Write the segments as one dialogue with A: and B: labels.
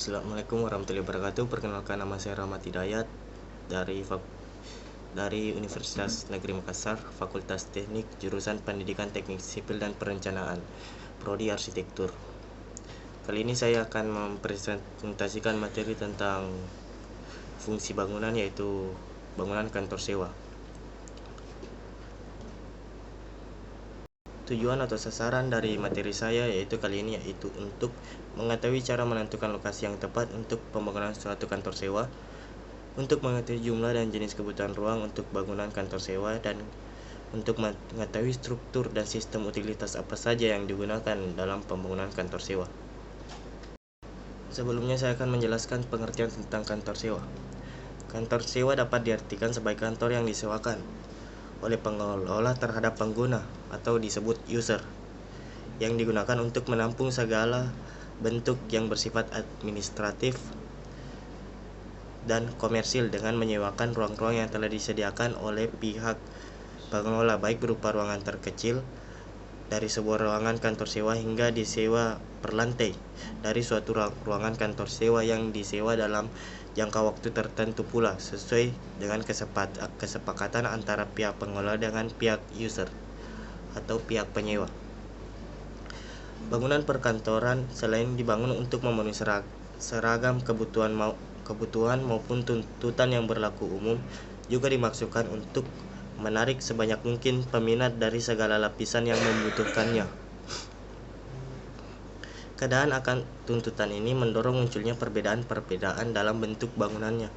A: Assalamualaikum warahmatullahi wabarakatuh. Perkenalkan, nama saya Rahmat Hidayat dari Universitas Negeri Makassar, Fakultas Teknik, jurusan Pendidikan Teknik Sipil dan Perencanaan, Prodi Arsitektur. Kali ini saya akan mempresentasikan materi tentang fungsi bangunan, yaitu bangunan kantor sewa. Tujuan atau sasaran dari materi saya kali ini yaitu untuk mengetahui cara menentukan lokasi yang tepat untuk pembangunan suatu kantor sewa, untuk mengetahui jumlah dan jenis kebutuhan ruang untuk bangunan kantor sewa, dan untuk mengetahui struktur dan sistem utilitas apa saja yang digunakan dalam pembangunan kantor sewa. Sebelumnya saya akan menjelaskan pengertian tentang kantor sewa. Kantor sewa dapat diartikan sebagai kantor yang disewakan oleh pengelola terhadap pengguna atau disebut user, yang digunakan untuk menampung segala bentuk yang bersifat administratif dan komersil dengan menyewakan ruang-ruang yang telah disediakan oleh pihak pengelola, baik berupa ruangan terkecil dari sebuah ruangan kantor sewa hingga disewa per lantai dari suatu ruangan kantor sewa yang disewa dalam jangka waktu tertentu pula, sesuai dengan kesepakatan antara pihak pengelola dengan pihak user atau pihak penyewa. Bangunan perkantoran selain dibangun untuk memenuhi seragam kebutuhan maupun tuntutan yang berlaku umum, juga dimaksudkan untuk menarik sebanyak mungkin peminat dari segala lapisan yang membutuhkannya. Keadaan akan tuntutan ini mendorong munculnya perbedaan-perbedaan dalam bentuk bangunannya.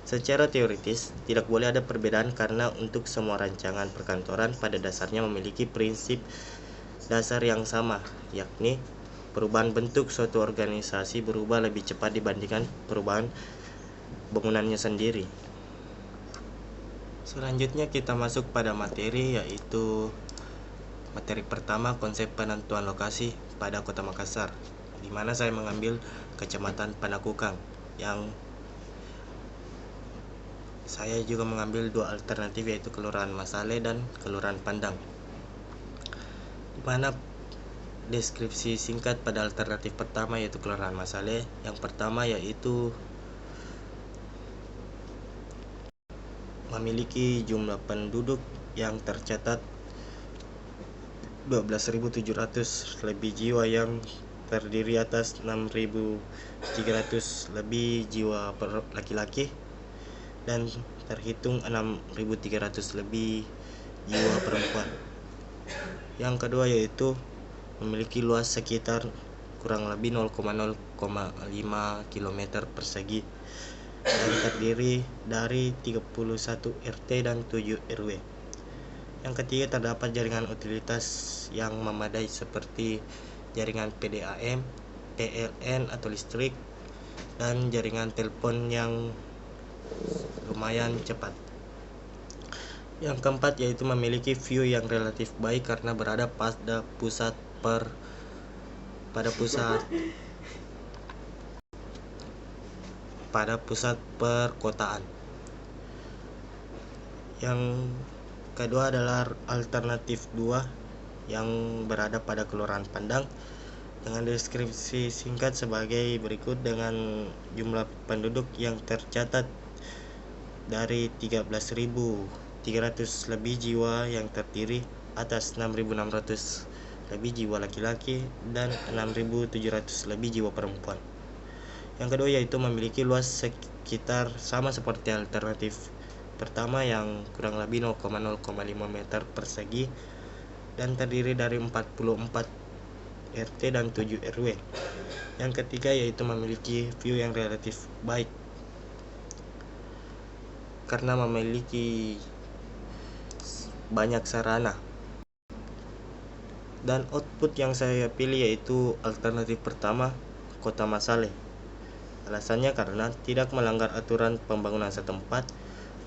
A: Secara teoritis, tidak boleh ada perbedaan karena untuk semua rancangan perkantoran pada dasarnya memiliki prinsip dasar yang sama, yakni perubahan bentuk suatu organisasi berubah lebih cepat dibandingkan perubahan bangunannya sendiri. Selanjutnya kita masuk pada materi, yaitu materi pertama, konsep penentuan lokasi pada Kota Makassar, di mana saya mengambil Kecamatan Panakukang, yang saya juga mengambil dua alternatif, yaitu Kelurahan Masale dan Kelurahan Pandang, di mana deskripsi singkat pada alternatif pertama yaitu Kelurahan Masale. Yang pertama yaitu memiliki jumlah penduduk yang tercatat 12.700 lebih jiwa, yang terdiri atas 6.300 lebih jiwa per laki-laki dan terhitung 6.300 lebih jiwa perempuan. Yang kedua yaitu memiliki luas sekitar kurang lebih 0,05 km persegi dan terdiri dari 31 RT dan 7 RW. Yang ketiga, terdapat jaringan utilitas yang memadai seperti jaringan PDAM, PLN atau listrik, dan jaringan telepon yang lumayan cepat. Yang keempat yaitu memiliki view yang relatif baik karena berada pada pusat perkotaan. Yang kedua adalah alternatif 2 yang berada pada Kelurahan Pandang, dengan deskripsi singkat sebagai berikut, dengan jumlah penduduk yang tercatat dari 13.300 lebih jiwa yang terdiri atas 6.600 lebih jiwa laki-laki dan 6.700 lebih jiwa perempuan. Yang kedua yaitu memiliki luas sekitar sama seperti alternatif pertama yang kurang lebih 0,05 meter persegi dan terdiri dari 44 RT dan 7 RW. Yang ketiga yaitu memiliki view yang relatif baik karena memiliki banyak sarana. Dan output yang saya pilih yaitu alternatif pertama, Kota Masale. Alasannya karena tidak melanggar aturan pembangunan setempat.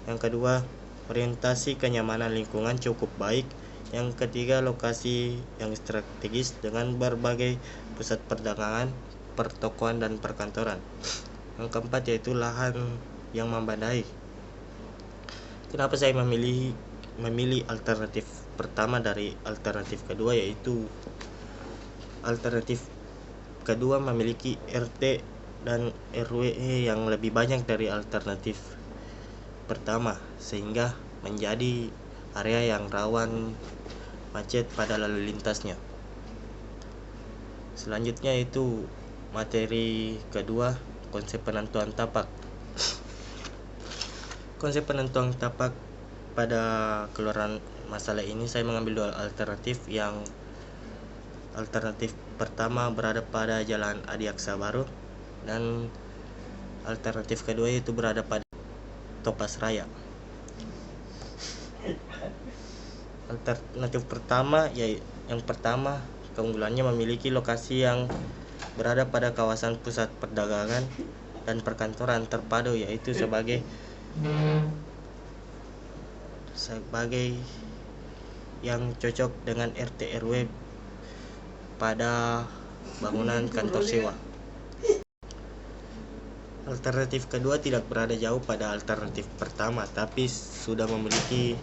A: Yang kedua, orientasi kenyamanan lingkungan cukup baik. Yang ketiga, lokasi yang strategis dengan berbagai pusat perdagangan, pertokoan, dan perkantoran. Yang keempat yaitu lahan yang memadai. Kenapa saya memilih alternatif pertama dari alternatif kedua, yaitu alternatif kedua memiliki RT dan RW yang lebih banyak dari alternatif pertama, sehingga menjadi area yang rawan macet pada lalu lintasnya. Selanjutnya itu materi kedua, konsep penentuan tapak. Konsep penentuan tapak pada keluaran masalah ini saya mengambil dua alternatif. Yang alternatif pertama berada pada Jalan Adiaksa Baru dan alternatif kedua itu berada pada Topas Raya. Alternatif pertama yang pertama, keunggulannya memiliki lokasi yang berada pada kawasan pusat perdagangan dan perkantoran terpadu, yaitu sebagai yang cocok dengan RT RW pada bangunan kantor sewa. Alternatif kedua tidak berada jauh pada alternatif pertama, tapi sudah memiliki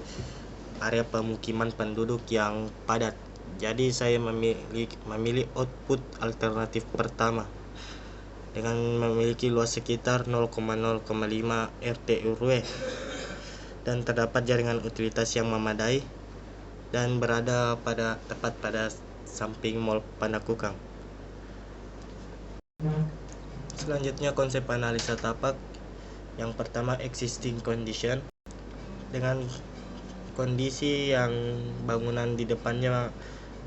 A: area pemukiman penduduk yang padat. Jadi saya memilih output alternatif pertama dengan memiliki luas sekitar 0,05 RT RW dan terdapat jaringan utilitas yang memadai dan berada tepat pada samping Mall Pandakukang. Selanjutnya konsep analisa tapak. Yang pertama, existing condition, dengan kondisi yang bangunan di depannya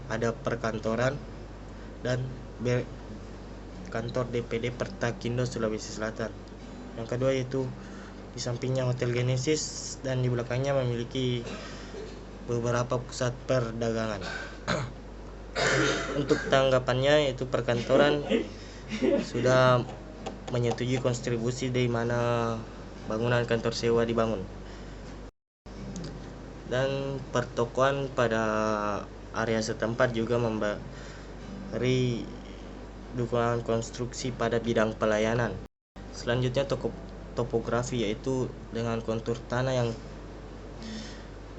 A: ada perkantoran dan kantor DPD Pertakindo Sulawesi Selatan. Yang kedua yaitu di sampingnya Hotel Genesis dan di belakangnya memiliki beberapa pusat perdagangan. Untuk tanggapannya yaitu perkantoran sudah menyetujui kontribusi di mana bangunan kantor sewa dibangun, dan pertokoan pada area setempat juga memberi dukungan konstruksi pada bidang pelayanan. Selanjutnya topografi, yaitu dengan kontur tanah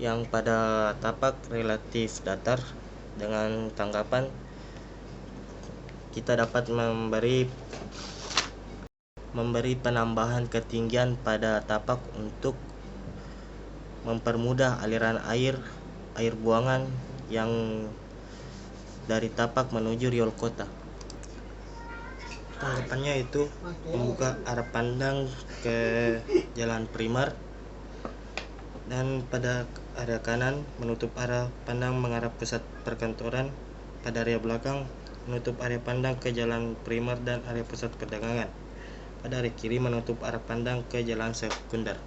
A: yang pada tapak relatif datar. Dengan tanggapan kita dapat memberi penambahan ketinggian pada tapak untuk mempermudah aliran air buangan yang dari tapak menuju riol kota. Tanggapannya itu membuka arah pandang ke Jalan Primer, dan pada area kanan menutup arah pandang mengarah pusat perkantoran. Pada area belakang menutup area pandang ke Jalan Primer dan area pusat perdagangan. Pada area kiri menutup arah pandang ke jalan sekunder.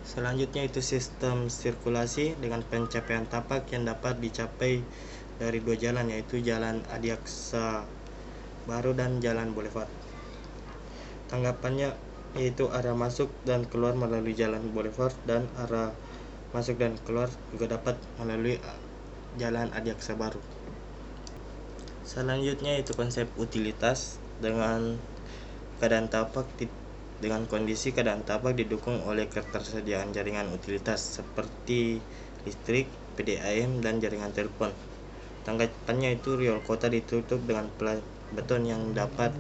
A: Selanjutnya itu sistem sirkulasi dengan pencapaian tapak yang dapat dicapai dari dua jalan, yaitu Jalan Adiaksa Baru dan Jalan Boulevard. Tanggapannya yaitu arah masuk dan keluar melalui Jalan Boulevard dan arah masuk dan keluar juga dapat melalui Jalan Adiaksa Baru. Selanjutnya itu konsep utilitas dengan keadaan tapak dengan kondisi keadaan tapak didukung oleh ketersediaan jaringan utilitas seperti listrik, PDAM, dan jaringan telepon. Tanggapannya itu riol kota ditutup dengan beton yang dapat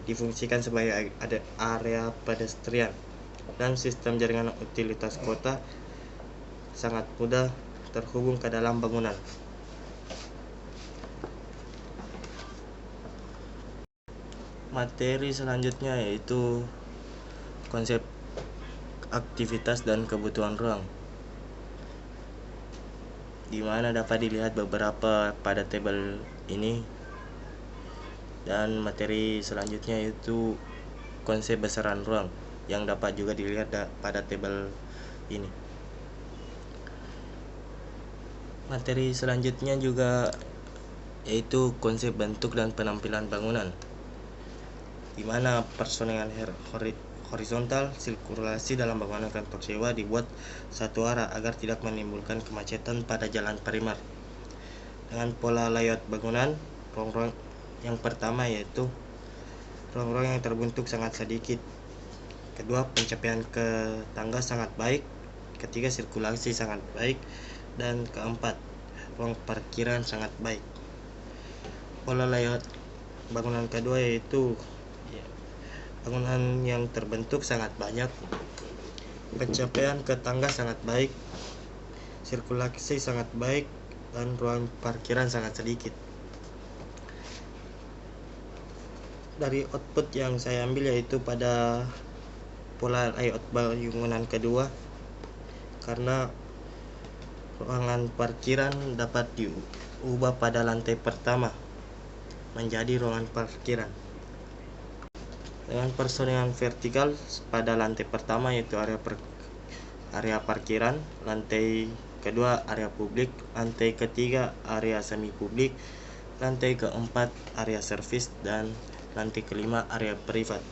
A: difungsikan sebagai area pedestrian, dan sistem jaringan utilitas kota sangat mudah terhubung ke dalam bangunan. Materi selanjutnya yaitu konsep aktivitas dan kebutuhan ruang, di mana dapat dilihat beberapa pada tabel ini. Dan materi selanjutnya yaitu konsep besaran ruang yang dapat juga dilihat pada tabel ini. Materi selanjutnya juga yaitu konsep bentuk dan penampilan bangunan, di mana personelan horizontal sirkulasi dalam bangunan kantor sewa dibuat satu arah agar tidak menimbulkan kemacetan pada Jalan Primer. Dengan pola layout bangunan, ruang-ruang yang pertama yaitu ruang-ruang yang terbentuk sangat sedikit. Kedua, pencapaian ke tangga sangat baik. Ketiga, sirkulasi sangat baik. Dan keempat, ruang parkiran sangat baik. Pola layout bangunan kedua yaitu Bangunan yang terbentuk sangat banyak, pencapaian ke tangga sangat baik, sirkulasi sangat baik, dan ruang parkiran sangat sedikit. Dari output yang saya ambil yaitu pada pola layout bangunan kedua, karena ruangan parkiran dapat diubah pada lantai pertama menjadi ruangan parkiran dengan personian vertikal pada lantai pertama yaitu area parkiran, lantai kedua area publik, lantai ketiga area semi publik, lantai keempat area servis, dan lantai kelima area privat.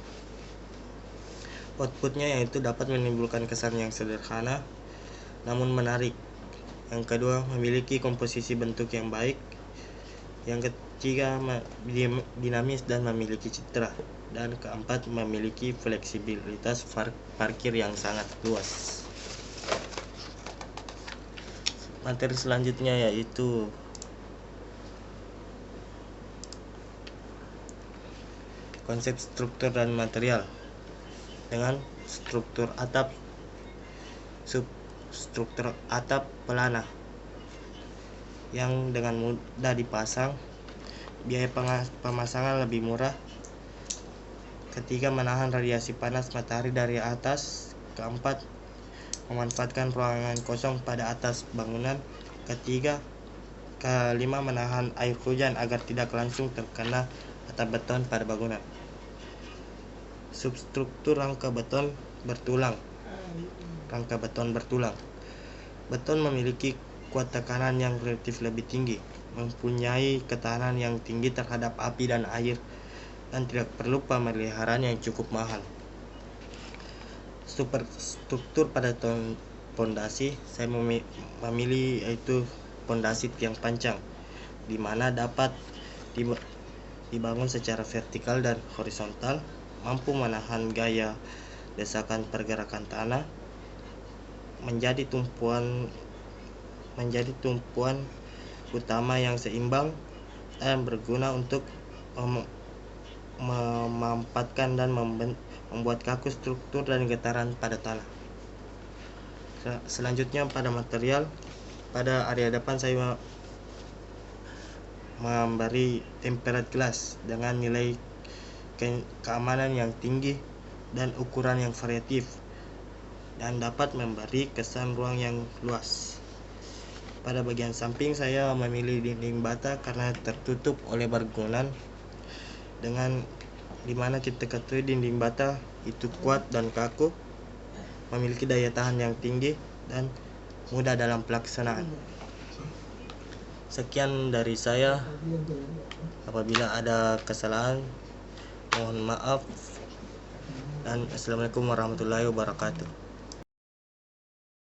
A: Outputnya yaitu dapat menimbulkan kesan yang sederhana namun menarik. Yang kedua, memiliki komposisi bentuk yang baik. Yang ketiga, dinamis dan memiliki citra. Dan keempat, memiliki fleksibilitas parkir yang sangat luas. Materi selanjutnya yaitu konsep struktur dan material. Dengan struktur atap, substruktur atap pelana yang dengan mudah dipasang, biaya pemasangan lebih murah. Ketiga, menahan radiasi panas matahari dari atas. Keempat, memanfaatkan ruangan kosong pada atas bangunan. Kelima, menahan air hujan agar tidak langsung terkena atap beton pada bangunan. Substruktur rangka beton bertulang. Beton memiliki kuat tekanan yang relatif lebih tinggi, mempunyai ketahanan yang tinggi terhadap api dan air, dan tidak perlu pemeliharaan yang cukup mahal. Superstruktur pada pondasi, saya memilih yaitu pondasi tiang pancang, di mana dapat dibangun secara vertikal dan horizontal, mampu menahan gaya desakan pergerakan tanah, menjadi tumpuan utama yang seimbang dan berguna untuk memampatkan dan membuat kaku struktur dan getaran pada tanah. Selanjutnya pada material, pada area depan saya memberi tempered glass dengan nilai keamanan yang tinggi dan ukuran yang variatif, dan dapat memberi kesan ruang yang luas. Pada bagian samping saya memilih dinding bata karena tertutup oleh bangunan, dengan dimana kita ketahui dinding bata itu kuat dan kaku, memiliki daya tahan yang tinggi dan mudah dalam pelaksanaan. Sekian dari saya. Apabila ada kesalahan, mohon maaf, dan assalamualaikum warahmatullahi wabarakatuh.